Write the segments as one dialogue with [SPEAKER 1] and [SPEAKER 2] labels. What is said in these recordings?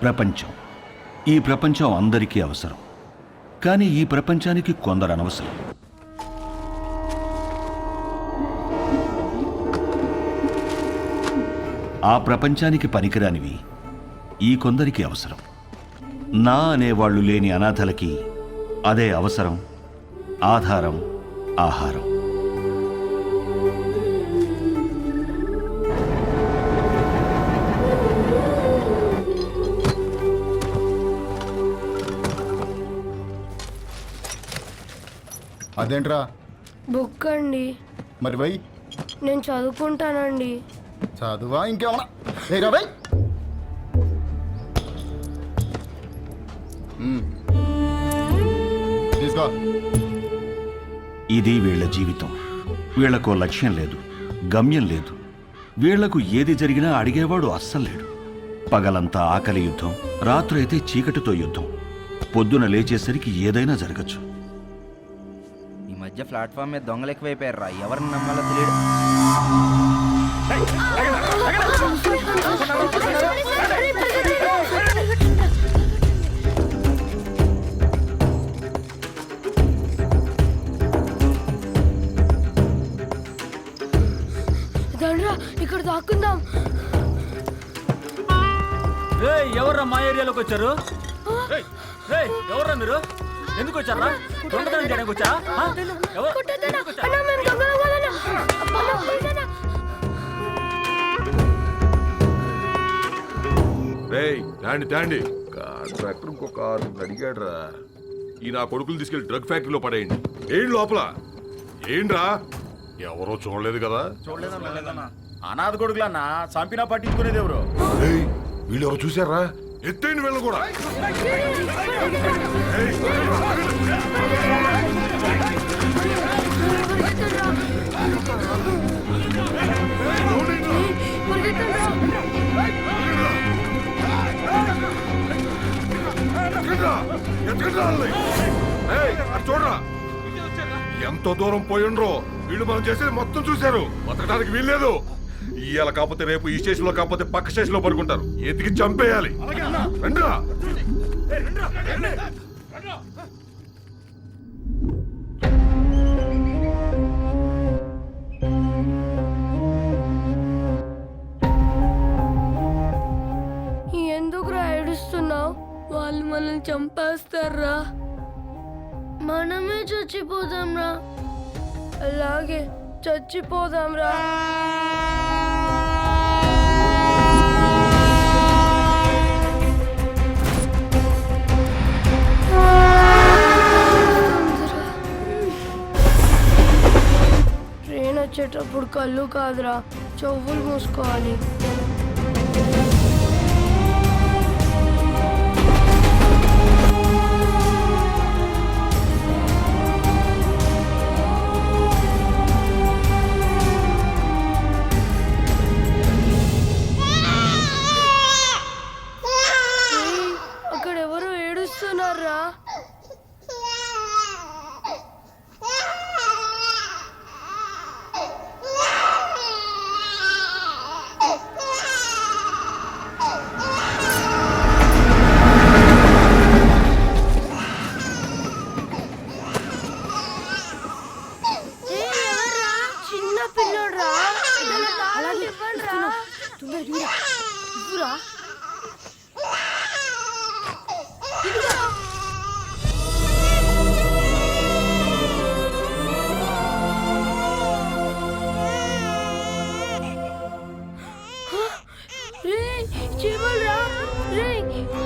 [SPEAKER 1] ప్రపంచం. ఈ ప్రపంచం అందరికీ అవసరం. కానీ ఈ ప్రపంచానికి కొందరు అనవసరం. ఆ ప్రపంచానికి పనికిరానివి ఈ కొందరికి అవసరం. నా అనేవాళ్లు లేని అనాథలకి అదే అవసరం, ఆధారం, ఆహారం.
[SPEAKER 2] అదేంట్రా?
[SPEAKER 3] బుక్ అండి.
[SPEAKER 2] మరి వై
[SPEAKER 3] నేను చదువుకుంటానండి.
[SPEAKER 2] చదువా ఇంకేమన్నా? లేరా బై. తీసుకో.
[SPEAKER 1] ఇది వీళ్ల జీవితం. వీళ్లకో లక్ష్యం లేదు, గమ్యం లేదు. వీళ్లకు ఏది జరిగినా అడిగేవాడు అస్సలు లేడు. పగలంతా ఆకలి యుద్ధం, రాత్రైతే చీకటితో యుద్ధం. పొద్దున లేచేసరికి ఏదైనా జరగచ్చు.
[SPEAKER 4] ఈ మధ్య ప్లాట్ఫామ్ మీద దొంగలు ఎక్కువైపోయారు. ఎవరిని నమ్మాలో తెలియదు.
[SPEAKER 3] దండ్రా, ఇక్కడ దాక్కుందాం.
[SPEAKER 5] ఎవర్రా మా ఏరియాలోకి వచ్చారు? ఎవర్రా మీరు? ఎందుకు వచ్చారా? దొంగతనం చేయడానికి వచ్చారా?
[SPEAKER 6] తాండి కాంట్రాక్టర్ ఇంకొక 6 అడిగాడ్రా. ఈ నా కొడుకులు తీసుకెళ్లి డ్రగ్ ఫ్యాక్టరీలో పడేయండి. ఏంటి లోపల? ఏంట్రా? ఎవరో చూడలేదు కదా?
[SPEAKER 4] చూడలేదన్నా. అనాథ కొడుకులన్నా, చంపినా పట్టించుకునేది ఎవరు?
[SPEAKER 6] వీళ్ళు ఎవరు చూసారా? ఎత్తేయండి వీళ్ళు కూడా. చూడరా ఎంతో దూరం పోయిండ్రో. వీళ్ళు మనం చేసేది మొత్తం చూశారు. బతకడానికి వీల్లేదు. ఇవాళ కాకపోతే రేపు ఈ స్టేషన్ లో కాకపోతే పక్క స్టేషన్ లో పడుకుంటారు. ఎతికి చంపేయాలి. రండిరా.
[SPEAKER 3] ఎందుకురా ఏడుస్తున్నావు? వాళ్ళు మనల్ని చంపేస్తారా? మనమే చచ్చిపోదాంరా. అలాగే చచ్చిపోదాంరా. ట్రైన్ వచ్చేటప్పుడు కళ్ళు కాదురా, చెవులు మూసుకోవాలి.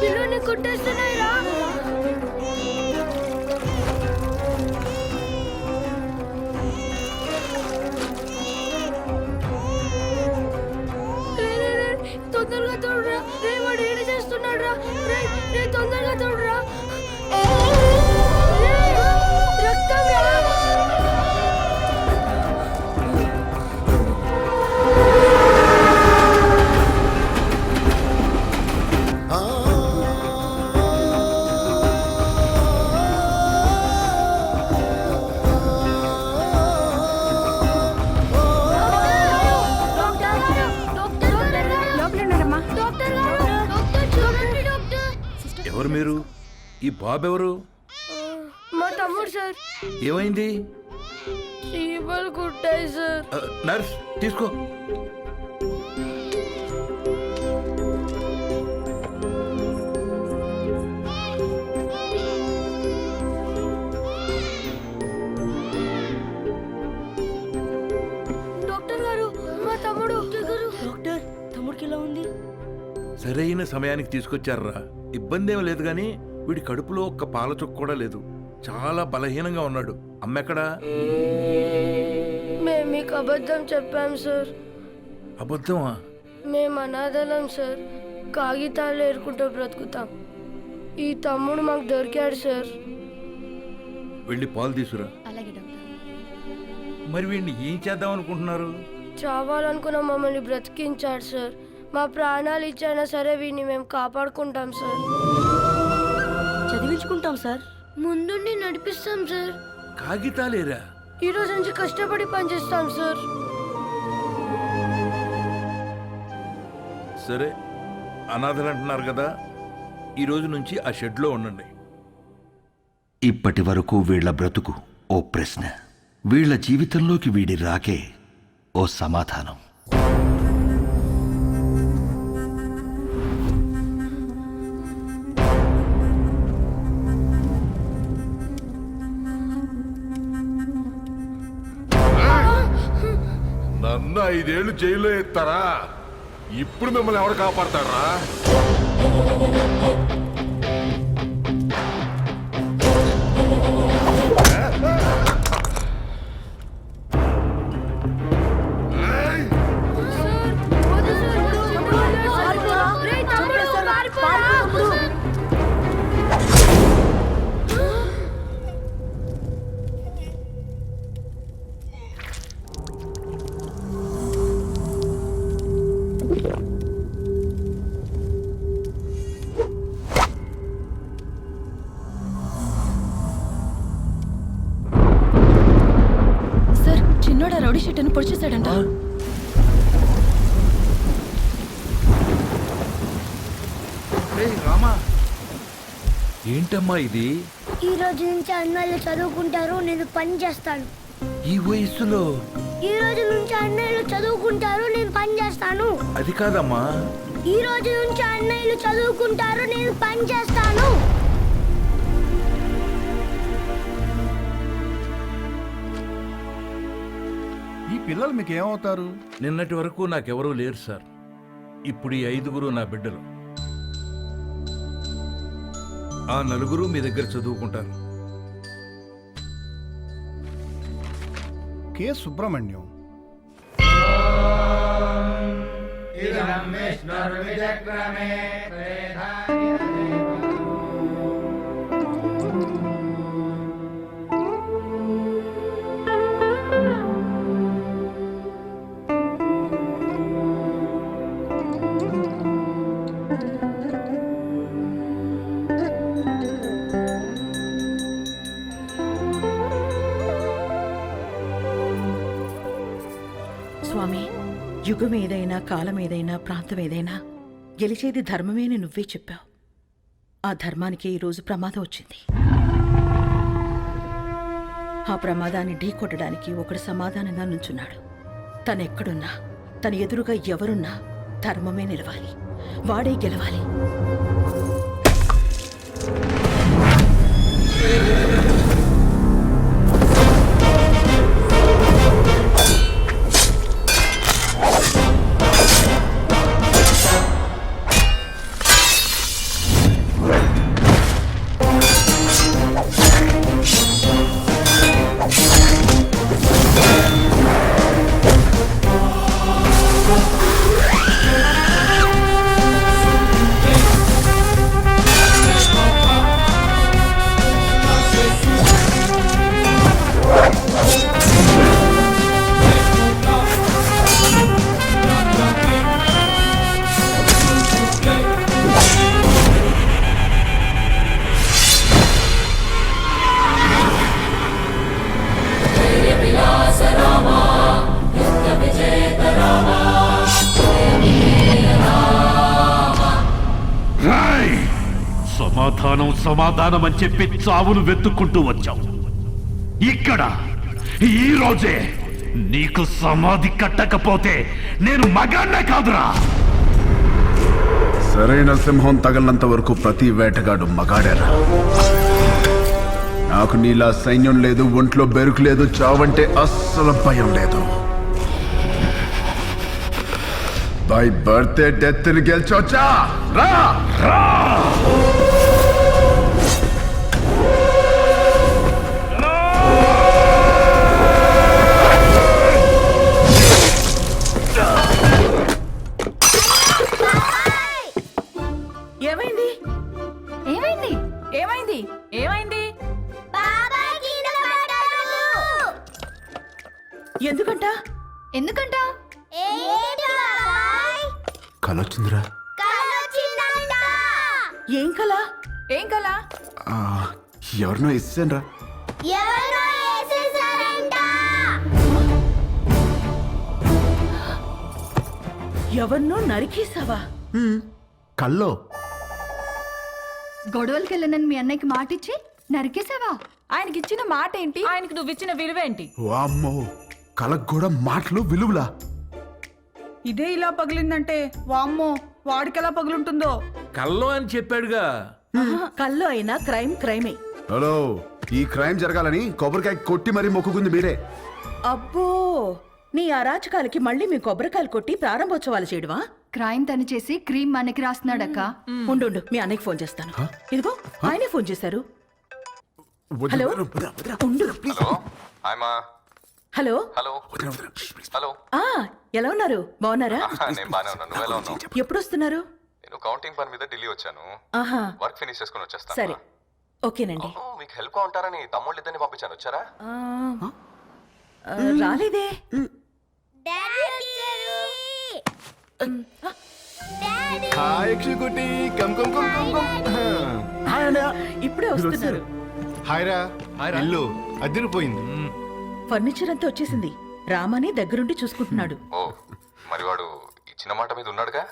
[SPEAKER 3] పిల్లని కొట్టేస్తున్నాయిరా. తొందరగా తోడురా. రే వాడు ఏడు చేస్తున్నాడు రా. రే తొందరగా తోడురా. రక్తం రా. డాక్టర్
[SPEAKER 7] ఎవరు మీరు? ఈ బాబు ఎవరు?
[SPEAKER 3] మా తమ్ముడు సార్.
[SPEAKER 7] ఏమైంది?
[SPEAKER 3] చీమలు కుట్టాయి సార్.
[SPEAKER 7] నర్స్ తీసుకో.
[SPEAKER 3] డాక్టర్ గారు, మా తమ్ముడు. డాక్టర్, తమ్ముడికి ఎలా ఉంది?
[SPEAKER 7] సరైన సమయానికి తీసుకొచ్చారా? ఇబ్బంది ఏమీ లేదు కానీ వీడి కడుపులో ఒక్క పాల చుక్క కూడా లేదు. చాలా బలహీనంగా ఉన్నాడు. అమ్మెక్కడా?
[SPEAKER 3] మేము మీకు అబద్ధం చెప్పాం సార్.
[SPEAKER 7] అబద్ధమా?
[SPEAKER 3] మేము అనాథలం సార్. కాగితాలు ఏరుకుంటూ బ్రతుకుతాం. ఈ తమ్ముడు మాకు దొరికాడు సార్.
[SPEAKER 7] వెళ్ళి పాలు తీసుకురా.
[SPEAKER 3] అలాగే డాక్టర్.
[SPEAKER 7] మరి వీడిని ఏం చేద్దాం అనుకుంటున్నారు?
[SPEAKER 3] చావాలనుకున్న మమ్మల్ని బ్రతికించాడు సార్. మా ప్రాణాలు ఇచ్చైనా సరే వీడిని మేము కాపాడుకుంటాం సార్. చదివించుకుంటాం సార్. ముందుండి నడిపిస్తాం సార్.
[SPEAKER 7] కాగితాలేరా?
[SPEAKER 3] ఈ రోజు నుంచి కష్టపడి పనిచేస్తాం సార్.
[SPEAKER 7] సరే, అనాథలు అంటున్నారు కదా, ఈ రోజు నుంచి ఆ షెడ్లో ఉండండి.
[SPEAKER 1] ఇప్పటి వరకు వీళ్ల బ్రతుకు ఓ ప్రశ్న, వీళ్ల జీవితంలోకి వీడి రాకే ఓ సమాధానం.
[SPEAKER 6] నన్ను 5 ఏళ్ళు జైల్లో ఎత్తారా? ఇప్పుడు మిమ్మల్ని ఎవరు కాపాడతారా?
[SPEAKER 8] సార్, చిన్నోడా రౌడీ షీట్ను పొడిచేశాడంట.
[SPEAKER 7] రామా, ఏంటమ్మా ఇది?
[SPEAKER 3] ఈ రోజు నుంచి అన్నయ్యలు చదువుకుంటారు, నేను పని చేస్తాను.
[SPEAKER 7] ఈ వయసులో?
[SPEAKER 3] ఈ రోజు నుంచి అన్నయ్యలు చదువుకుంటారు, నేను పని చేస్తాను.
[SPEAKER 7] అది కాదమ్మా.
[SPEAKER 3] ఈ రోజు నుంచి అన్నయ్యలు చదువుకుంటారు, నేను పని చేస్తాను.
[SPEAKER 2] ఈ పిల్లలు మీకు ఏమవుతారు?
[SPEAKER 7] నిన్నటి వరకు నాకెవరూ లేరు సార్. ఇప్పుడు ఈ 5గురు నా బిడ్డలు. ఆ 4 మీ దగ్గర చదువుకుంటారు.
[SPEAKER 2] కె సుబ్రహ్మణ్యం.
[SPEAKER 8] స్వామి, యుగం ఏదైనా, కాలం ఏదైనా, ప్రాంతం ఏదైనా గెలిచేది ధర్మమే అని నువ్వే చెప్పావు. ఆ ధర్మానికి ఈరోజు ప్రమాదం వచ్చింది. ఆ ప్రమాదాన్ని ఢీకొట్టడానికి ఒకడు సమాధానంగా నుంచున్నాడు. తనెక్కడున్నా, తన ఎదురుగా ఎవరున్నా ధర్మమే నిలవాలి, వాడే గెలవాలి.
[SPEAKER 9] సమాధానం సమాధానం అని చెప్పి చావును వెతుక్కుంటూ వచ్చావు. ఇక్కడ ఈ రోజే నీకు సమాధి కట్టకపోతే నేను మగాన్నే కాదురా.
[SPEAKER 2] సరైన సింహం తగలనంత వరకు ప్రతి వేటగాడు మగాడేరా. నాకు నీలా సైన్యం లేదు, ఒంట్లో బెరుకు లేదు, చావంటే అస్సలు భయం లేదు. బై బర్త్డే డెత్ ని గెలిచొచ్చా రా.
[SPEAKER 8] ఏమైంది
[SPEAKER 10] ఏమైంది ఏమైంది ఏమైంది
[SPEAKER 8] ఎందుకంట
[SPEAKER 10] ఎందుకంట
[SPEAKER 2] కలొచ్చిందిరా.
[SPEAKER 8] ఏం కల?
[SPEAKER 10] ఏం కల?
[SPEAKER 2] ఎవరినో ఇస్తాను
[SPEAKER 8] ఎవరినో నరికేసావా?
[SPEAKER 2] కల్లో.
[SPEAKER 10] గొడవలకి వెళ్ళనని మీ అన్నయ్యకి మాటిచ్చి నరికేసావా? ఆయనకి ఇచ్చిన మాట ఏంటి? ఆయనకి నువ్వు ఇచ్చిన విలువేంటి?
[SPEAKER 2] వామ్మో, కలకు కూడా మాటలు విలువలా.
[SPEAKER 10] ఇదే ఇలా పగిలిందంటే వామ్మో వాడికెలా పగులుంటుందో.
[SPEAKER 7] కల్లో అని చెప్పాడుగా.
[SPEAKER 8] కల్లో అయినా క్రైమ్ క్రైమే.
[SPEAKER 2] హలో, ఈ క్రైమ్ జరగాలని కొబ్బరికాయ కొట్టి మరీ మొక్కుకుంది మీరే.
[SPEAKER 8] అబ్బో, నీ అరాచకాలకి మళ్ళీ మీ కొబ్బరికాయలు కొట్టి ప్రారంభోత్సవాలు చేయడమా?
[SPEAKER 10] క్రైమ్ తను చేసి క్రీమ్ మనకి రాస్తున్నాడక్క.
[SPEAKER 8] ఉండు, మీ అన్నయ్యకి ఫోన్ చేస్తాను. ఇదిగో ఆయనే ఫోన్ చేశారు. హలో, ఉండు. హలో
[SPEAKER 11] హలో
[SPEAKER 8] ఆ, ఎలా ఉన్నారు? బాగున్నారా?
[SPEAKER 11] నేను బానే ఉన్నాను. నువ్వు ఎలా ఉన్నావు?
[SPEAKER 8] ఎప్పుడు వస్తున్నారు?
[SPEAKER 11] నేను కౌంటింగ్ పని మీద ఢిల్లీ వచ్చాను.
[SPEAKER 8] ఆహా,
[SPEAKER 11] వర్క్ ఫినిష్ చేసుకుని వచ్చేస్తాను.
[SPEAKER 8] సరే, ఓకేనండి.
[SPEAKER 11] అవును, మీకు హెల్ప్ గా ఉంటారని తమ్ముళ్ళు ఇద్దరిని పంపించాను. వచ్చారా?
[SPEAKER 8] రాలేదే. ఇప్పుడే వస్తున్నారు.
[SPEAKER 2] ఇల్లు అదిరిపోయింది.
[SPEAKER 8] ఫర్నిచర్ అంతా వచ్చేసింది. రామని దగ్గరుండి చూసుకుంటున్నాడు.
[SPEAKER 11] ఓ, మరి వాడు ఇచ్చిన మాట మీద ఉన్నాడుగా.